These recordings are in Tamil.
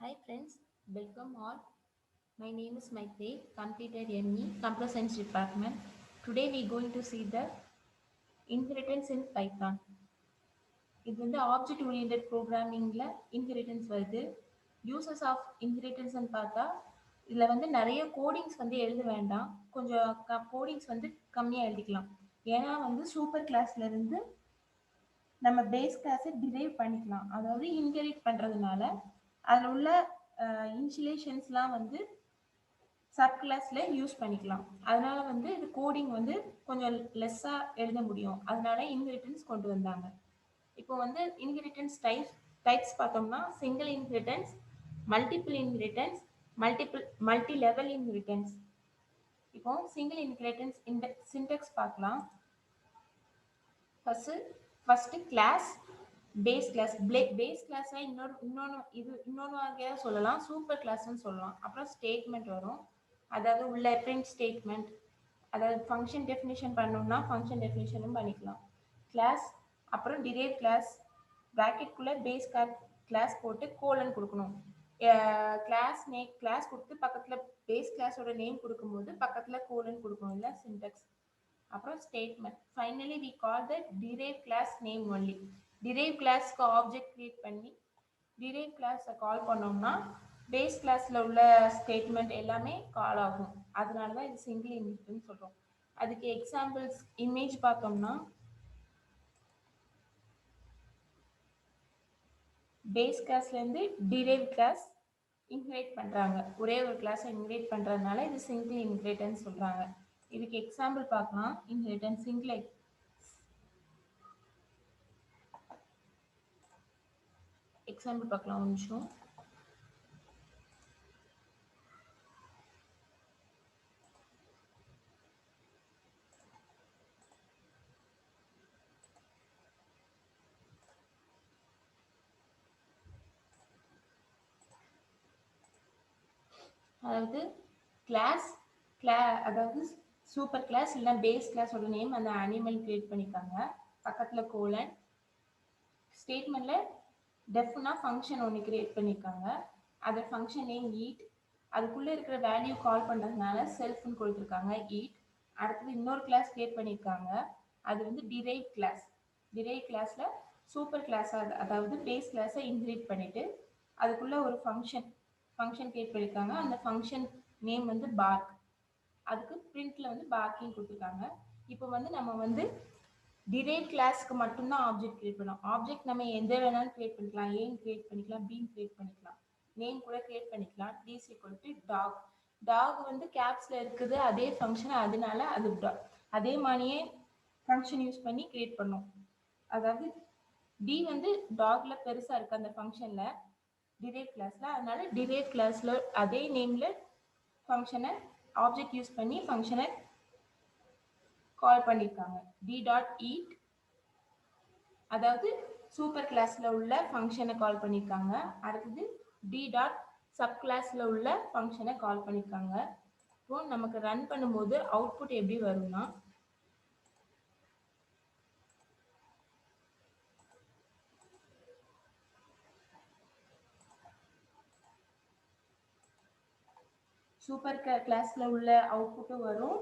Hi friends, welcome all. My name is Maitri, completed ME, Computer Science Department. Today we are going to see the inheritance in Python. இது வந்து ஆப்ஜெக்ட் ஓரியன்டட் ப்ரோக்ராமிங்கில் இன்ஹெரிட்டன்ஸ் வருது. யூசஸ் ஆஃப் இன்ஹெரிட்டன்ஸ்னு பார்த்தா இதில் வந்து நிறைய கோடிங்ஸ் வந்து எழுத வேண்டாம். கொஞ்சம் கோடிங்ஸ் வந்து கம்மியாக எழுதிக்கலாம். ஏன்னா வந்து சூப்பர் கிளாஸ்லேருந்து நம்ம பேஸ் கிளாஸை டிரைவ் பண்ணிக்கலாம். அதாவது இன்ஹெரிட் பண்ணுறதுனால அதில் உள்ள இன்சுலேஷன்ஸ்லாம் வந்து சப் கிளாஸ்ல யூஸ் பண்ணிக்கலாம். அதனால வந்து இது கோடிங் வந்து கொஞ்சம் லெஸ்ஸா எழுத முடியும். அதனால இன்ஹெரிட்டன்ஸ் கொண்டு வந்தாங்க. இப்போ வந்து இன்ஹெரிட்டன்ஸ் டைப்ஸ் பார்த்தோம்னா single inheritance, multiple inheritance, multi level inheritance. இப்போ சிங்கிள் இன்ஹெரிட்டன்ஸ் இந்த சின்டெக்ஸ் பார்க்கலாம். First class, base class. Base கிளாஸ்னா இன்னொன்று வகையாக சொல்லலாம், சூப்பர் கிளாஸ்ன்னு சொல்லலாம். அப்புறம் ஸ்டேட்மெண்ட் வரும், அதாவது உள்ள பிரிண்ட் ஸ்டேட்மெண்ட், அதாவது ஃபங்க்ஷன் டெஃபினிஷன் பண்ணோம்னா ஃபங்க்ஷன் டெஃபினிஷனும் பண்ணிக்கலாம். கிளாஸ், அப்புறம் டிரைவ் கிளாஸ், ப்ராக்கெட்குள்ளே பேஸ் கிளாஸ் போட்டு கோலன் கொடுக்கணும். கிளாஸ் கொடுத்து பக்கத்தில் பேஸ் கிளாஸோட நேம் கொடுக்கும்போது பக்கத்தில் கோலன் கொடுக்கணும், இல்லை சின்டெக்ஸ். அப்புறம் statement. Finally we call the derived class name only. Derived கிளாஸ்க்கு ஆப்ஜெக்ட் கிரியேட் பண்ணி டிரைவ் கிளாஸை கால் பண்ணோம்னா பேஸ் கிளாஸில் உள்ள ஸ்டேட்மெண்ட் எல்லாமே கால் ஆகும். அதனால தான் இது சிங்கிள் இன்ஹெரிட்டன்ஸ் சொல்கிறோம். அதுக்கு எக்ஸாம்பிள்ஸ் இமேஜ் பார்த்தோம்னா பேஸ் கிளாஸ்லேருந்து டிரைவ் கிளாஸ் இன்ஹெரிட் பண்ணுறாங்க. ஒரே ஒரு கிளாஸை இன்ஹெரிட் பண்ணுறதுனால இது சிங்கிள் இன்ஹெரிட்டன்ஸ் சொல்கிறாங்க. இதுக்கு எக்ஸாம்பிள் பார்க்கலாம். இன்ஹெரிட்டன்ஸ் சிங்கிள் எக்ஸாம்பிள் பார்க்கலாம் ஒரு நிமிஷம். அதாவது அதாவது சூப்பர் கிளாஸ் இல்லைன்னா பேஸ் கிளாஸோட நேம் அந்த அனிமல் கிரியேட் பண்ணிக்காங்க. பக்கத்தில் கோலன். ஸ்டேட்மெண்ட்டில் டெஃப்னா ஃபங்க்ஷன் ஒன்று கிரியேட் பண்ணியிருக்காங்க. அது ஃபங்க்ஷன் நேம் ஈட். அதுக்குள்ளே இருக்கிற வேல்யூ கால் பண்ணுறதுனால செல்ஃப்னு கொடுத்துருக்காங்க, ஈட். அடுத்தது இன்னொரு கிளாஸ் கிரியேட் பண்ணியிருக்காங்க, அது வந்து டிரைவ் கிளாஸ். டிரைவ் கிளாஸில் சூப்பர் கிளாஸாக, அதாவது பேஸ் கிளாஸை இன்ஹெரிட் பண்ணிவிட்டு அதுக்குள்ளே ஒரு ஃபங்க்ஷன் கிரியேட் பண்ணியிருக்காங்க. அந்த ஃபங்க்ஷன் நேம் வந்து பார்க். அதுக்கு பிரிண்ட்ல வந்து பார்க்கிங் கொடுத்துருக்காங்க. இப்போ வந்து நம்ம வந்து டிரைவ் கிளாஸ்க்கு மட்டும்தான் ஆப்ஜெக்ட் கிரியேட் பண்ணோம். ஆப்ஜெக்ட் நம்ம எந்த வேணாலும் கிரியேட் பண்ணிக்கலாம். ஏன் கிரியேட் பண்ணிக்கலாம், பீன் கிரியேட் பண்ணிக்கலாம், நேம் கூட கிரியேட் பண்ணிக்கலாம். டிஸ் ஈக்குவல் டு டாக். டாக் வந்து கேப்ஸ்ல இருக்குது அதே ஃபங்க்ஷன், அதனால அது அதே மாதிரியே ஃபங்க்ஷன் யூஸ் பண்ணி கிரியேட் பண்ணோம். அதாவது டி வந்து டாக்ல பெருசா இருக்கு அந்த ஃபங்க்ஷன்ல, டிரைவ் கிளாஸ்ல. அதனால டிரைவ் கிளாஸ்ல அதே நேம்ல ஃபங்க்ஷனை ஆப்ஜெக்ட் யூஸ் பண்ணி ஃபங்க்ஷனை கால் பண்ணியிருக்காங்க. டி டாட் ஈட், அதாவது சூப்பர் கிளாஸ்ல உள்ள ஃபங்க்ஷனை கால் பண்ணியிருக்காங்க. அடுத்தது டி டாட் சப் கிளாஸ்ல உள்ள ஃபங்க்ஷனை கால் பண்ணியிருக்காங்க. இப்போ நமக்கு ரன் பண்ணும்போது அவுட்புட் எப்படி வரும்னா, சூப்பர் கிளாஸ்ல உள்ள அவுட்புட்டும் வரும்,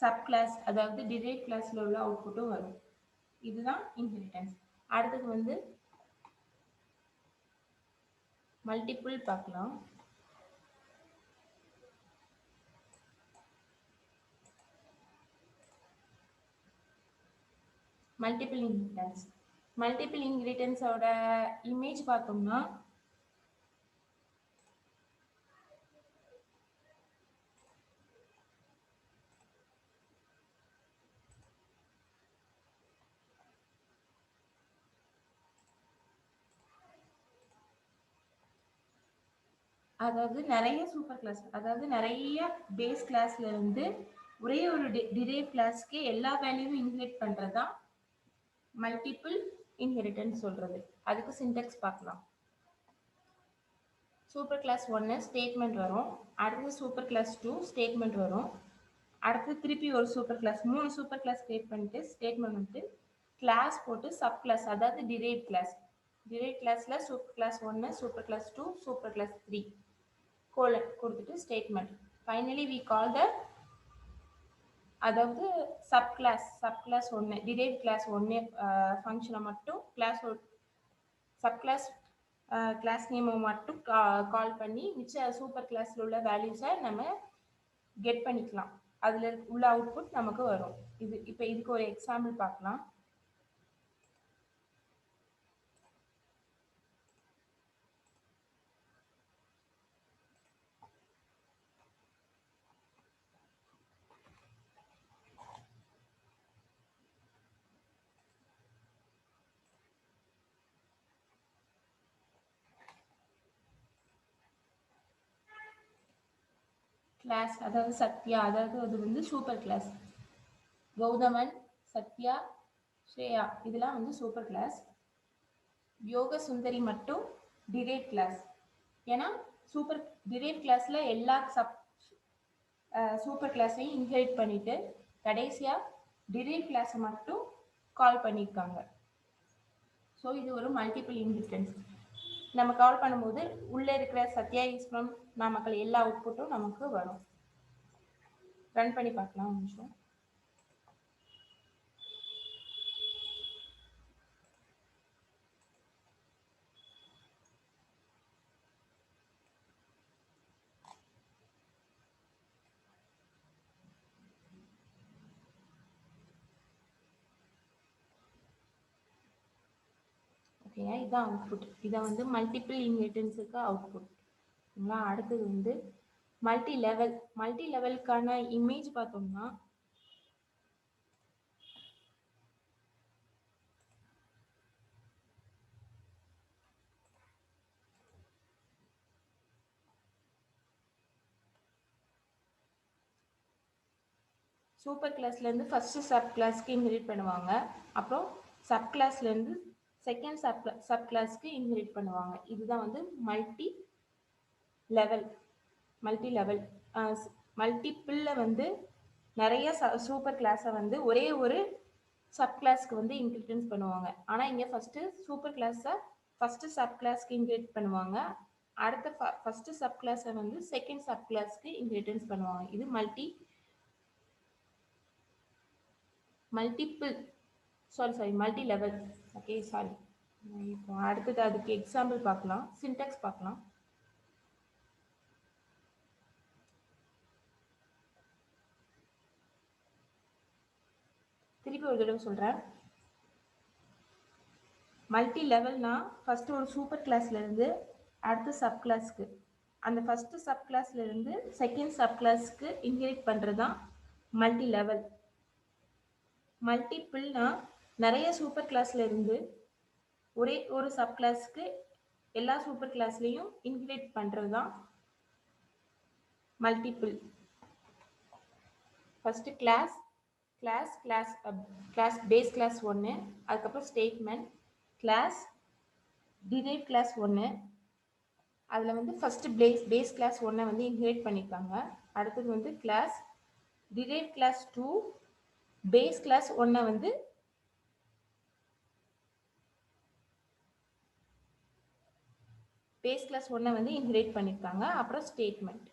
சப் கிளாஸ் அதாவது டிரைவ் கிளாஸ்ல உள்ள அவுட்புட்டும் வரும். இதுதான் இன்ஹெரிட்டன்ஸ். அடுத்தது வந்து மல்டிபிள் பார்க்கலாம். மல்டிபிள் இன்ஹெரிட்டன்ஸோட இமேஜ் பார்த்தோம்னா அதாவது நிறைய சூப்பர் கிளாஸ், அதாவது நிறைய பேஸ் கிளாஸ்ல இருந்து ஒரே ஒரு டிரைவ் கிளாஸ்க்கு எல்லா வேல்யூவும் இன்ஹெரிட் பண்றதா மல்டிபிள் இன்ஹெரிட்டன்ஸ் சொல்றது. அதுக்கு சின்டெக்ஸ் பார்க்கலாம். சூப்பர் கிளாஸ் 1 ஸ்டேட்மெண்ட் வரும், அடுத்தது சூப்பர் கிளாஸ் 2 ஸ்டேட்மெண்ட் வரும், அடுத்து திருப்பி ஒரு super class, 3 super class create பண்ணிட்டு ஸ்டேட்மெண்ட் வந்துட்டு கிளாஸ் போட்டு சப் கிளாஸ் அதாவது டிரைவ் கிளாஸ். derived classல super class 1, super class 2, super class 3 colon கொடுத்துட்டு statement. Finally we call the அதாவது சப் கிளாஸ் 1 derived class 1 ஃபங்க்ஷனை மட்டும் சப் கிளாஸ் நேமை மட்டும் கால் பண்ணி மிச்ச சூப்பர் கிளாஸ்ல உள்ள வேல்யூஸை நம்ம கெட் பண்ணிக்கலாம். அதுல உள்ள அவுட்புட் நமக்கு வரும். இப்போ இதுக்கு ஒரு எக்ஸாம்பிள் பார்க்கலாம். கிளாஸ் அதாவது சத்யா, அதாவது அது வந்து சூப்பர் கிளாஸ். கௌதமன், சத்யா, ஸ்ரேயா இதெல்லாம் வந்து சூப்பர் கிளாஸ். யோக சுந்தரி மட்டும் டிரைவ் கிளாஸ். ஏன்னா சூப்பர் டிரைவ் கிளாஸ்ல எல்லா சூப்பர் கிளாஸையும் இன்ஹெரிட் பண்ணிட்டு கடைசியா டிரைவ் கிளாஸை மட்டும் கால் பண்ணியிருக்காங்க. ஸோ இது ஒரு மல்டிபிள் இன்ஹெரிட்டன்ஸ். நம்ம கால் பண்ணும்போது உள்ளே இருக்கிற சத்யா இஸ் ஃப்ரம் நாமக்கல் எல்லா அவுட்புட்டும் நமக்கு வரும். ரன் பண்ணி பார்க்கலாம் ஒரு நிமிஷம். ஓகேயா, இதுதான் அவுட்புட். இதை வந்து மல்டிபிள் இன்ஹெரிட்டன்ஸுக்கு அவுட்புட். ஓகேங்களா, அடுத்தது வந்து மல்டி லெவலுக்கான இமேஜ் பார்த்தோம்னா சூப்பர் கிளாஸ்லேருந்து ஃபஸ்ட்டு சப் கிளாஸ்க்கு இன்ஹெரிட் பண்ணுவாங்க. அப்புறம் சப் கிளாஸ்லேருந்து செகண்ட் சப் கிளாஸ்க்கு இன்ஹெரிட் பண்ணுவாங்க. இதுதான் வந்து மல்டி லெவல். மல்டிபிளில் வந்து நிறைய சூப்பர் கிளாஸை வந்து ஒரே ஒரு சப் கிளாஸ்க்கு வந்து இன்ஹெரிட்டன்ஸ் பண்ணுவாங்க. ஆனால் இங்கே ஃபஸ்ட்டு சப் கிளாஸ்க்கு இன்ஹெரிட் பண்ணுவாங்க. அடுத்த ஃபஸ்ட்டு சப் கிளாஸை வந்து செகண்ட் சப் கிளாஸ்க்கு இன்ஹெரிட்டன்ஸ் பண்ணுவாங்க. இது மல்டி லெவல். Okay, sorry. இப்போ அடுத்தது அதுக்கு எக்ஸாம்பிள் பார்க்கலாம், சின்டாக்ஸ் பார்க்கலாம். திருப்பி ஒரு தடவை சொல்கிறேன். மல்டி லெவல்னா ஃபஸ்ட்டு ஒரு சூப்பர் கிளாஸ்லேருந்து அடுத்த சப் கிளாஸ்க்கு, அந்த ஃபஸ்ட்டு சப் கிளாஸ்லேருந்து செகண்ட் சப் கிளாஸ்க்கு இன்ஹெரிட் பண்ணுறது தான் மல்டி லெவல். மல்டிபிள்னா நிறைய சூப்பர் கிளாஸ்ல இருந்து ஒரே ஒரு சப் கிளாஸ்க்கு எல்லா சூப்பர் கிளாஸ்லையும் இன்ஹெரிட் பண்ணுறது தான் மல்டிபிள். ஃபஸ்ட்டு கிளாஸ் பேஸ் கிளாஸ் 1, அதுக்கப்புறம் ஸ்டேட்மெண்ட் கிளாஸ் டிரைவ் கிளாஸ் 1. அதில் வந்து ஃபஸ்ட்டு பேஸ் கிளாஸ் 1 வந்து இன்ஹெரிட் பண்ணியிருக்காங்க. அடுத்தது வந்து class derived class 2 base class 1 வந்து இன்ஹெரிட் பண்ணியிருக்காங்க. அப்புறம் ஸ்டேட்மெண்ட்.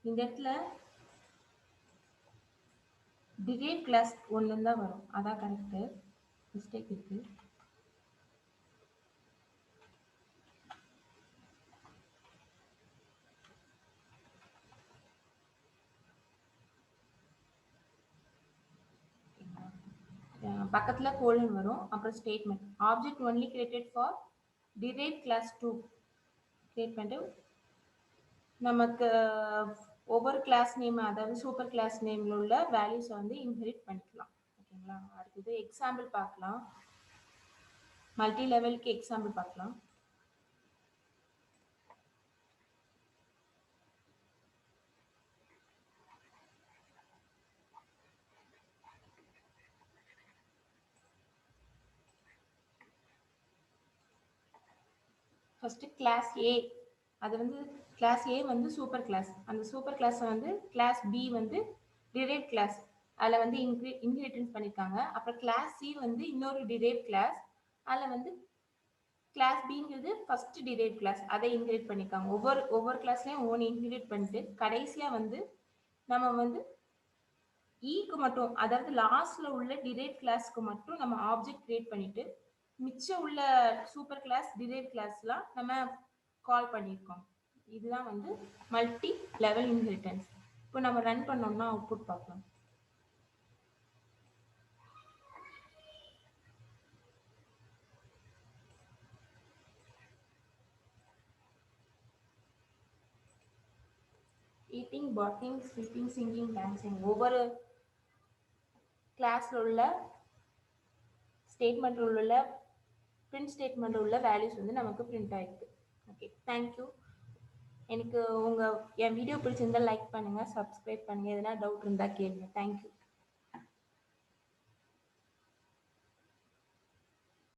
இந்த இடத்துல டிரைவ் கிளாஸ் 1 தான் வரும். அதான் கரெக்டு, மிஸ்டேக் இருக்கு. பக்கத்தில் கோலன் வரும். அப்புறம் statement object only created for derived class 2 create பண்ணிட்டு நமக்கு ஒவ்வொரு கிளாஸ் நேம், அதாவது சூப்பர் கிளாஸ் நேமில் உள்ள வேல்யூஸை வந்து இன்ஹெரிட் பண்ணிக்கலாம். ஓகேங்களா, அடுத்தது எக்ஸாம்பிள் பார்க்கலாம். மல்டி லெவலுக்கு எக்ஸாம்பிள் பார்க்கலாம். ஃபஸ்ட்டு கிளாஸ் ஏ, அது வந்து கிளாஸ் ஏ வந்து சூப்பர் கிளாஸ், அந்த சூப்பர் கிளாஸ் வந்து கிளாஸ் பி வந்து டிரைவ் கிளாஸ், அதில் வந்து இன்ஹெரிட்டன்ஸ் பண்ணியிருக்காங்க. அப்புறம் கிளாஸ் சி வந்து இன்னொரு டிரைவ் கிளாஸ், அதில் வந்து கிளாஸ் பிங்கிறது ஃபர்ஸ்ட் டிரைவ் கிளாஸ், அதை இன்ஹெரிட் பண்ணியிருக்காங்க. ஒவ்வொரு கிளாஸ்லையும் ஒவ்வொன்று இன்ஹெரிட் பண்ணிட்டு கடைசியாக வந்து நம்ம வந்து ஈக்கு மட்டும், அதாவது லாஸ்ட்ல உள்ள டிரைவ் கிளாஸ்க்கு மட்டும் நம்ம ஆப்ஜெக்ட் கிரியேட் பண்ணிட்டு மிச்சம் உள்ள சூப்பர் கிளாஸ் டிரைவ் கிளாஸ்லாம் நம்ம கால் பண்ணியிருக்கோம். இதுதான் வந்து மல்டி லெவல் இன்ஹெரிட்டன்ஸ். இப்போ நம்ம ரன் பண்ணோம்னா அவுட்புட் பார்க்கலாம். Eating, potting, sleeping, singing, dancing, ஒவ்வொரு கிளாஸ்ல உள்ள ஸ்டேட்மெண்ட் உள்ள பிரிண்ட் ஸ்டேட்மெண்ட் உள்ள வேல்யூஸ் வந்து நமக்கு பிரிண்ட் ஆயிருக்கு. Okay, thank you. எனக்கு என் வீடியோ பிடிச்சிருந்தா லைக் பண்ணுங்க, சப்ஸ்கிரைப் பண்ணுங்க, எதனா டவுட் இருந்தால் கேளுங்க. தேங்க்யூ.